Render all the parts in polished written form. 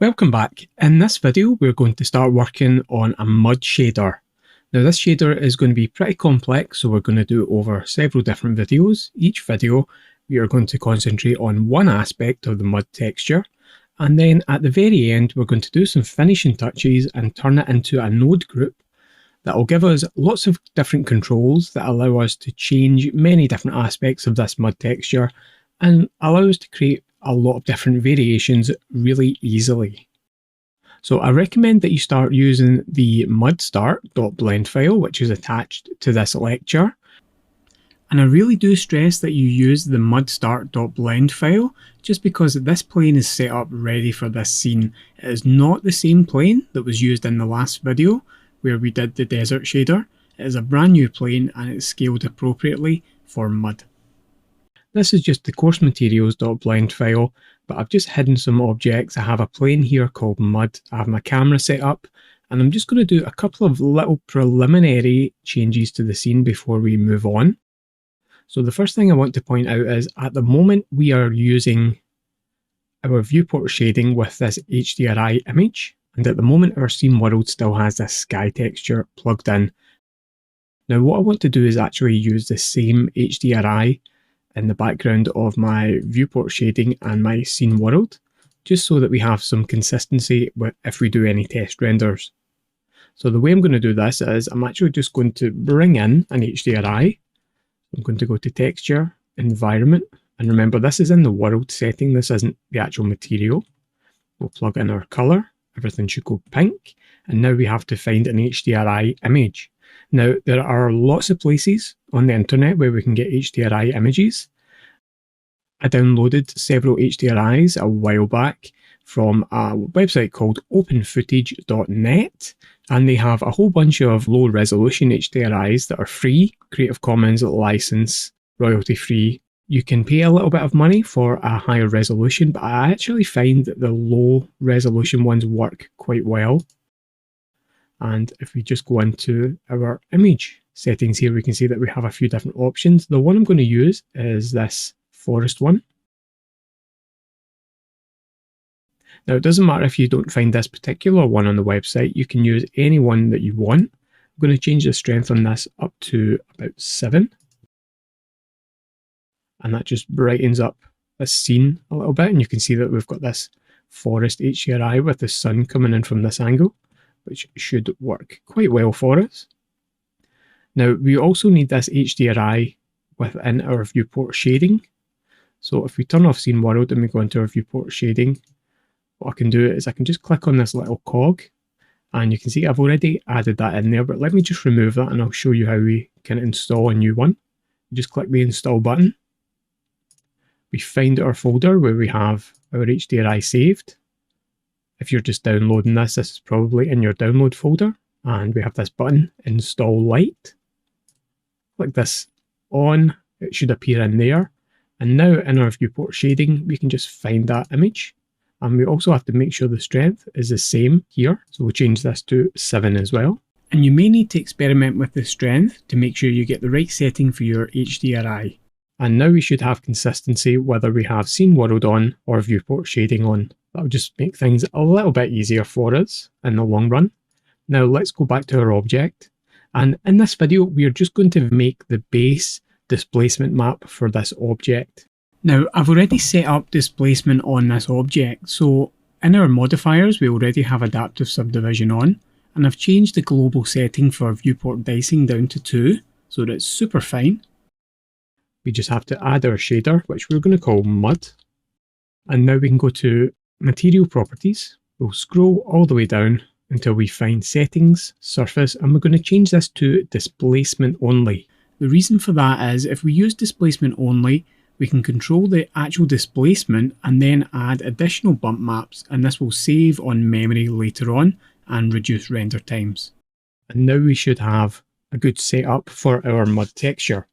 Welcome back. In this video we're going to start working on a mud shader. Now this shader is going to be pretty complex, so we're going to do it over several different videos. Each video we are going to concentrate on one aspect of the mud texture, and then at the very end we're going to do some finishing touches and turn it into a node group that will give us lots of different controls that allow us to change many different aspects of this mud texture and allow us to create a lot of different variations really easily. So I recommend that you start using the mudstart.blend file, which is attached to this lecture. And I really do stress that you use the mudstart.blend file just because this plane is set up ready for this scene. It is not the same plane that was used in the last video where we did the desert shader. It is a brand new plane and it's scaled appropriately for mud. This is just the course materials.blend file, but I've just hidden some objects. I have a plane here called mud. I have my camera set up, and I'm just going to do a couple of little preliminary changes to the scene before we move on. So the first thing I want to point out is at the moment we are using our viewport shading with this HDRI image, and at the moment our scene world still has this sky texture plugged in. Now what I want to do is actually use the same HDRI in the background of my viewport shading and my scene world, just so that we have some consistency if we do any test renders. So the way I'm going to do this is I'm actually just going to bring in an HDRI. I'm going to go to Texture, Environment, and remember this is in the world setting, this isn't the actual material. We'll plug in our colour, everything should go pink, and now we have to find an HDRI image. Now, there are lots of places on the internet where we can get HDRI images. I downloaded several HDRIs a while back from a website called openfootage.net, and they have a whole bunch of low resolution HDRIs that are free, Creative Commons license, royalty free. You can pay a little bit of money for a higher resolution, but I actually find that the low resolution ones work quite well. And if we just go into our image settings here, we can see that we have a few different options. The one I'm going to use is this forest one. Now it doesn't matter if you don't find this particular one on the website, you can use any one that you want. I'm going to change the strength on this up to about 7. And that just brightens up this scene a little bit, and you can see that we've got this forest HDRI with the sun coming in from this angle, which should work quite well for us. Now we also need this HDRI within our viewport shading. So if we turn off scene world and we go into our viewport shading, what I can do is I can just click on this little cog, and you can see I've already added that in there, but let me just remove that and I'll show you how we can install a new one. Just click the install button. We find our folder where we have our HDRI saved. If you're just downloading this, this is probably in your download folder, and we have this button, Install Light. Click this on, it should appear in there. And now in our viewport shading, we can just find that image. And we also have to make sure the strength is the same here. So we'll change this to 7 as well. And you may need to experiment with the strength to make sure you get the right setting for your HDRI. And now we should have consistency whether we have scene world on or viewport shading on. That'll just make things a little bit easier for us in the long run. Now let's go back to our object. And in this video, we are just going to make the base displacement map for this object. Now I've already set up displacement on this object. So in our modifiers, we already have adaptive subdivision on. And I've changed the global setting for viewport dicing down to 2, so that it's super fine. We just have to add our shader, which we're going to call mud. And now we can go to material properties. We'll scroll all the way down until we find settings, surface, and we're going to change this to displacement only. The reason for that is if we use displacement only, we can control the actual displacement and then add additional bump maps, and this will save on memory later on and reduce render times. And now we should have a good setup for our mud texture.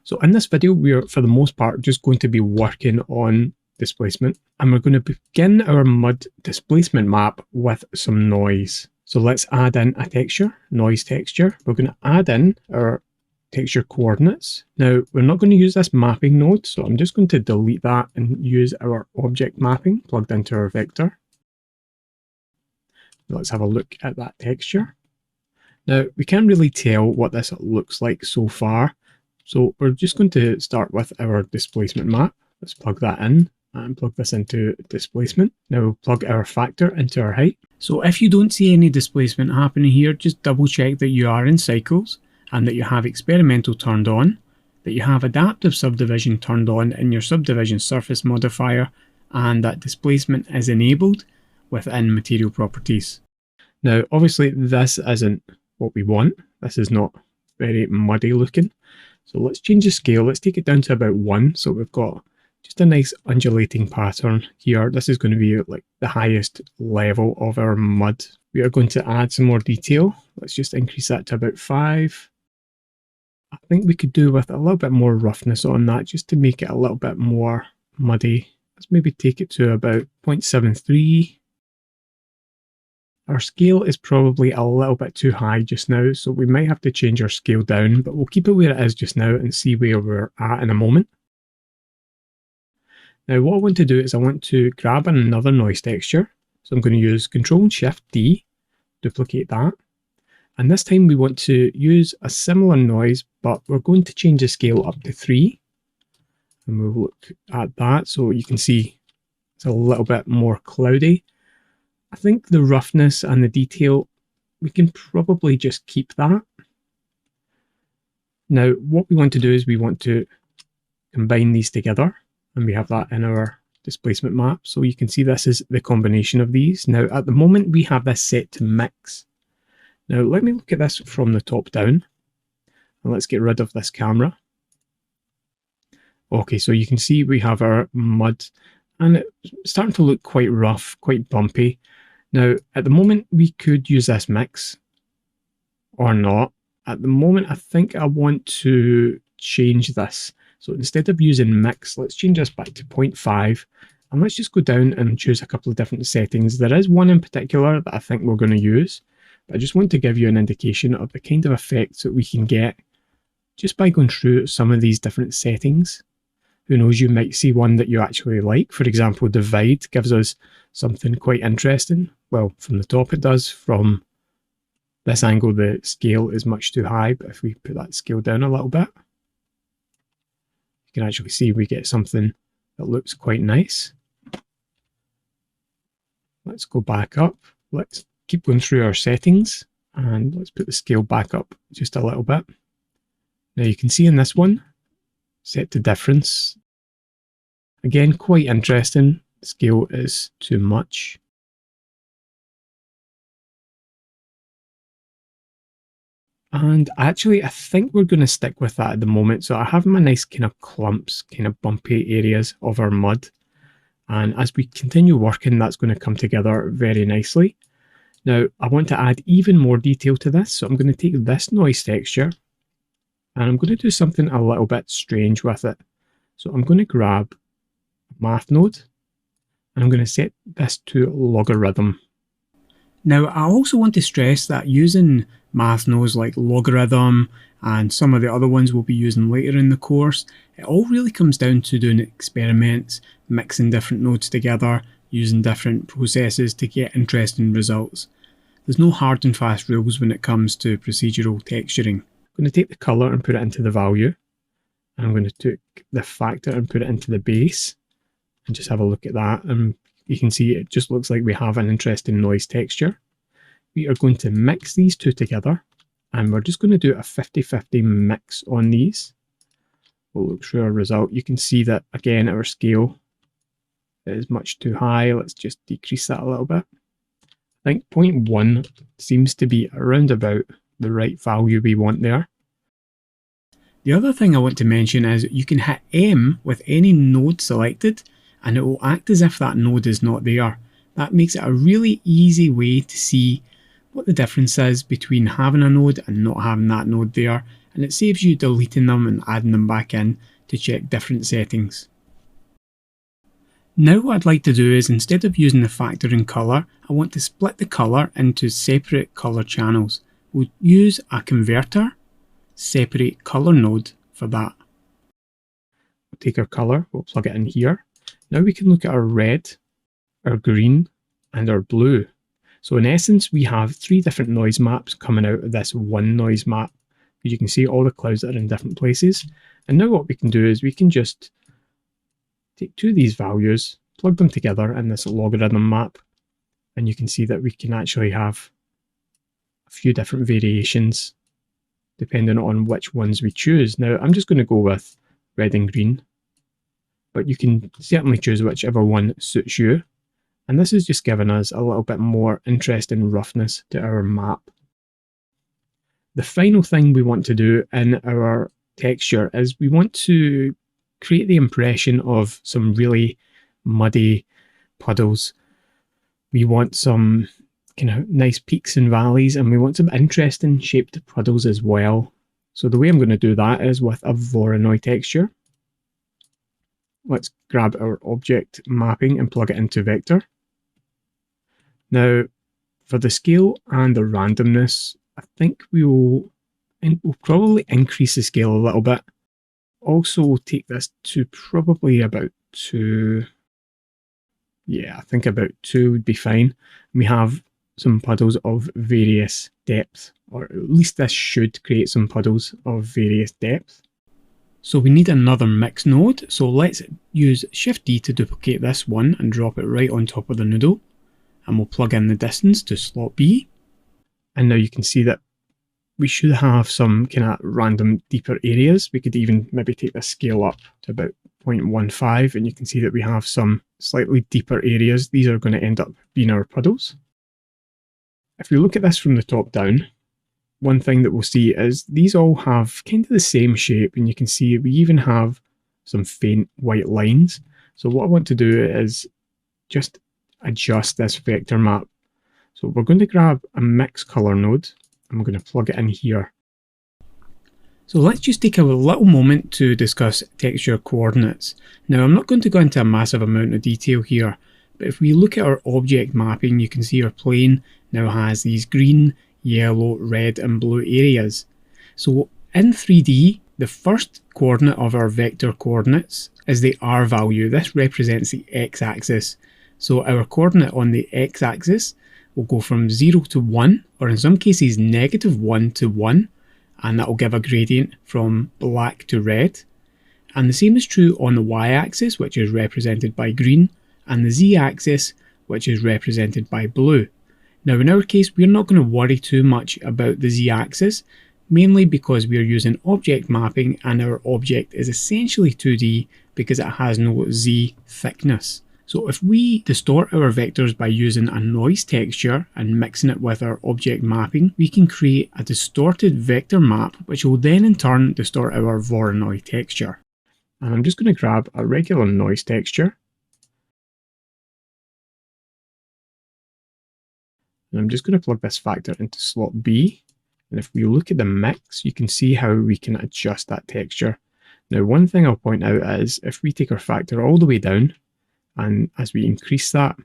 So in this video, we are for the most part just going to be working on displacement, and we're going to begin our mud displacement map with some noise. So let's add in a texture, noise texture. We're going to add in our texture coordinates. Now we're not going to use this mapping node, so I'm just going to delete that and use our object mapping plugged into our vector. Let's have a look at that texture. Now, we can't really tell what this looks like so far, so we're just going to start with our displacement map. Let's plug that in and plug this into displacement. Now we'll plug our factor into our height. So if you don't see any displacement happening here, just double check that you are in cycles and that you have experimental turned on, that you have adaptive subdivision turned on in your subdivision surface modifier, and that displacement is enabled within material properties. Now obviously this isn't what we want. This is not very muddy looking. So let's change the scale. Let's take it down to about 1. So we've got just a nice undulating pattern here. This is going to be like the highest level of our mud. We are going to add some more detail. Let's just increase that to about 5. I think we could do with a little bit more roughness on that just to make it a little bit more muddy. Let's maybe take it to about 0.73. Our scale is probably a little bit too high just now, so we might have to change our scale down, but we'll keep it where it is just now and see where we're at in a moment. Now what I want to do is I want to grab another noise texture. So I'm going to use Ctrl and Shift D, duplicate that. And this time we want to use a similar noise, but we're going to change the scale up to 3. And we'll look at that so you can see it's a little bit more cloudy. I think the roughness and the detail, we can probably just keep that. Now, what we want to do is we want to combine these together, and we have that in our displacement map. So you can see this is the combination of these. Now, at the moment, we have this set to mix. Now, let me look at this from the top down, and let's get rid of this camera. Okay, so you can see we have our mud, and it's starting to look quite rough, quite bumpy. Now, at the moment, we could use this mix or not. At the moment, I think I want to change this. So instead of using mix, let's change this back to 0.5. And let's just go down and choose a couple of different settings. There is one in particular that I think we're going to use. But I just want to give you an indication of the kind of effects that we can get just by going through some of these different settings. Who knows, you might see one that you actually like. For example, divide gives us something quite interesting. Well, from the top it does. From this angle, the scale is much too high, but if we put that scale down a little bit, you can actually see we get something that looks quite nice. Let's go back up. Let's keep going through our settings, and let's put the scale back up just a little bit. Now you can see in this one, set to difference. Again, quite interesting. The scale is too much. And actually, I think we're going to stick with that at the moment. So I have my nice kind of clumps, kind of bumpy areas of our mud. And as we continue working, that's going to come together very nicely. Now, I want to add even more detail to this. So I'm going to take this noise texture, and I'm going to do something a little bit strange with it. So I'm going to grab a math node, and I'm going to set this to logarithm. Now, I also want to stress that using math nodes like logarithm and some of the other ones we'll be using later in the course, it all really comes down to doing experiments, mixing different nodes together, using different processes to get interesting results. There's no hard and fast rules when it comes to procedural texturing. I'm going to take the colour and put it into the value. And I'm going to take the factor and put it into the base. And just have a look at that. And you can see it just looks like we have an interesting noise texture. We are going to mix these two together. And we're just going to do a 50-50 mix on these. We'll look through our result. You can see that, again, our scale is much too high. Let's just decrease that a little bit. I think 0.1 seems to be around about the right value we want there. The other thing I want to mention is you can hit M with any node selected, and it will act as if that node is not there. That makes it a really easy way to see what the difference is between having a node and not having that node there, and it saves you deleting them and adding them back in to check different settings. Now what I'd like to do is, instead of using the factor in colour, I want to split the colour into separate colour channels. We'll use a converter, separate colour node for that. We'll take our colour, we'll plug it in here. Now we can look at our red, our green, and our blue. So in essence, we have 3 different noise maps coming out of this one noise map. You can see all the clouds that are in different places. And now what we can do is we can just take 2 of these values, plug them together in this logarithm map, and you can see that we can actually have a few different variations depending on which ones we choose. Now, I'm just going to go with red and green, but you can certainly choose whichever one suits you. And this is just giving us a little bit more interest and roughness to our map. The final thing we want to do in our texture is we want to create the impression of some really muddy puddles. We want some kind of nice peaks and valleys, and we want some interesting shaped puddles as well. So the way I'm going to do that is with a Voronoi texture. Let's grab our object mapping and plug it into vector. Now, for the scale and the randomness, I think we'll probably increase the scale a little bit. Also take this to probably about 2. Yeah, I think about 2 would be fine. We have some puddles of various depth, or at least this should create some puddles of various depth. So we need another mix node, so let's use Shift D to duplicate this one and drop it right on top of the noodle. And we'll plug in the distance to slot B. And now you can see that we should have some kind of random deeper areas. We could even maybe take this scale up to about 0.15, and you can see that we have some slightly deeper areas. These are going to end up being our puddles. If we look at this from the top down, one thing that we'll see is these all have kind of the same shape, and you can see we even have some faint white lines. So what I want to do is just adjust this vector map. So we're going to grab a mix color node, and we're going to plug it in here. So let's just take a little moment to discuss texture coordinates. Now, I'm not going to go into a massive amount of detail here, but if we look at our object mapping, you can see our plane now has these green, yellow, red and blue areas. So in 3D, the first coordinate of our vector coordinates is the R value. This represents the x-axis. So our coordinate on the x-axis will go from 0 to 1, or in some cases -1 to 1, and that will give a gradient from black to red. And the same is true on the y-axis, which is represented by green, and the z-axis, which is represented by blue. Now in our case, we're not going to worry too much about the z-axis, mainly because we are using object mapping and our object is essentially 2D because it has no z thickness. So if we distort our vectors by using a noise texture and mixing it with our object mapping, we can create a distorted vector map, which will then in turn distort our Voronoi texture. And I'm just going to grab a regular noise texture. And I'm just going to plug this factor into slot B. And if we look at the mix, you can see how we can adjust that texture. Now, one thing I'll point out is if we take our factor all the way down, and as we increase that,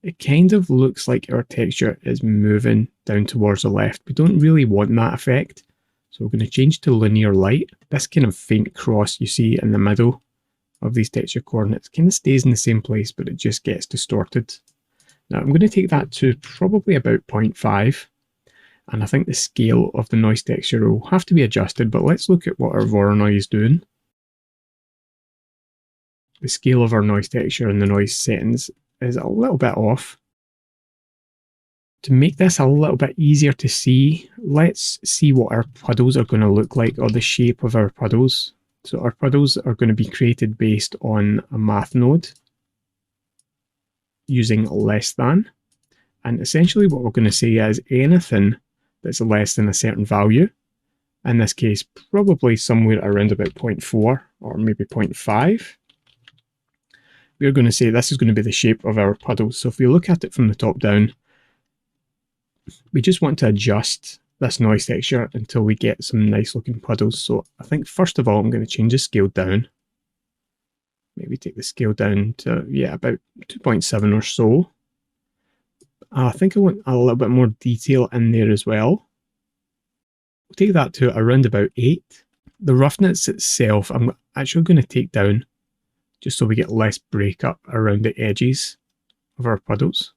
it kind of looks like our texture is moving down towards the left. We don't really want that effect. So we're going to change to linear light. This kind of faint cross you see in the middle of these texture coordinates kind of stays in the same place, but it just gets distorted. Now I'm going to take that to probably about 0.5. And I think the scale of the noise texture will have to be adjusted, but let's look at what our Voronoi is doing. The scale of our noise texture and the noise settings is a little bit off. To make this a little bit easier to see, let's see what our puddles are going to look like, or the shape of our puddles. So our puddles are going to be created based on a math node using less than. And essentially what we're going to say is anything that's less than a certain value, in this case probably somewhere around about 0.4 or maybe 0.5, we're going to say this is going to be the shape of our puddles. So if we look at it from the top down, we just want to adjust this noise texture until we get some nice looking puddles. So I think first of all, I'm going to change the scale down. Maybe take the scale down to, yeah, about 2.7 or so. I think I want a little bit more detail in there as well. We'll take that to around about 8. The roughness itself, I'm actually going to take down just so we get less breakup around the edges of our puddles.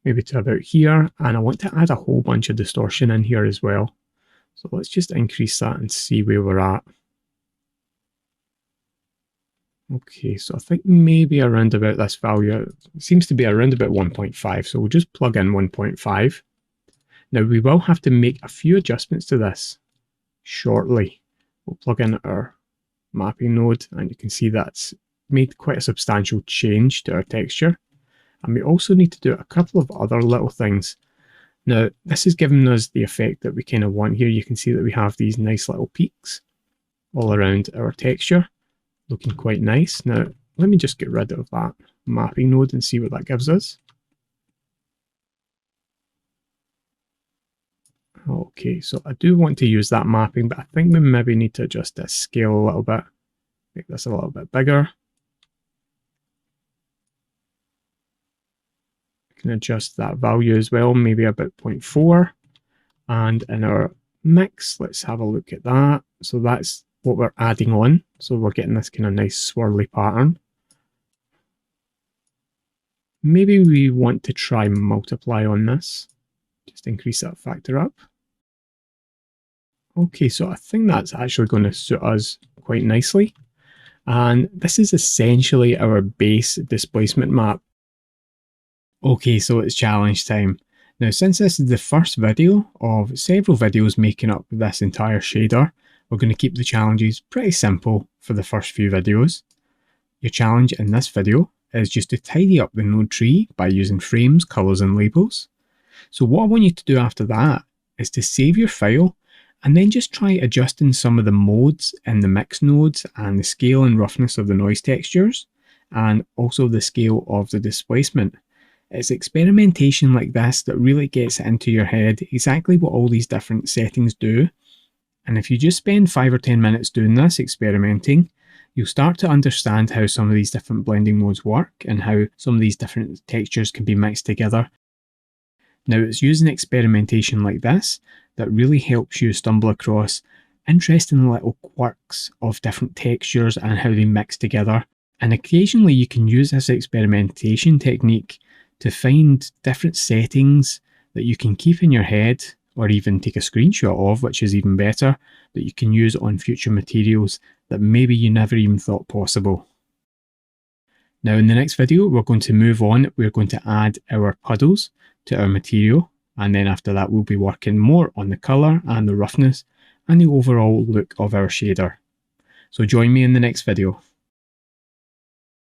maybe to about here, and I want to add a whole bunch of distortion in here as well. So let's just increase that and see where we're at. Okay, so I think maybe around about this value, it seems to be around about 1.5, so we'll just plug in 1.5. Now we will have to make a few adjustments to this shortly. We'll plug in our mapping node, and you can see that's made quite a substantial change to our texture. And we also need to do a couple of other little things. Now, this has given us the effect that we kind of want here. You can see that we have these nice little peaks all around our texture, looking quite nice. Now, let me just get rid of that mapping node and see what that gives us. Okay, so I do want to use that mapping, but I think we maybe need to adjust this scale a little bit. Make this a little bit bigger. Can adjust that value as well, maybe about 0.4. And in our mix, let's have a look at that. So that's what we're adding on. So we're getting this kind of nice swirly pattern. Maybe we want to try multiply on this. Just increase that factor up. Okay, so I think that's actually going to suit us quite nicely. And this is essentially our base displacement map. Okay, so it's challenge time. Now, since this is the first video of several videos making up this entire shader, we're going to keep the challenges pretty simple for the first few videos. Your challenge in this video is just to tidy up the node tree by using frames, colours and labels. So what I want you to do after that is to save your file and then just try adjusting some of the modes in the mix nodes and the scale and roughness of the noise textures and also the scale of the displacement. It's experimentation like this that really gets it into your head exactly what all these different settings do. And if you just spend 5 or 10 minutes doing this, experimenting, you'll start to understand how some of these different blending modes work and how some of these different textures can be mixed together. Now, it's using experimentation like this that really helps you stumble across interesting little quirks of different textures and how they mix together. And occasionally you can use this experimentation technique to find different settings that you can keep in your head or even take a screenshot of, which is even better, that you can use on future materials that maybe you never even thought possible. Now in the next video, we're going to move on. We're going to add our puddles to our material. And then after that, we'll be working more on the colour and the roughness and the overall look of our shader. So join me in the next video.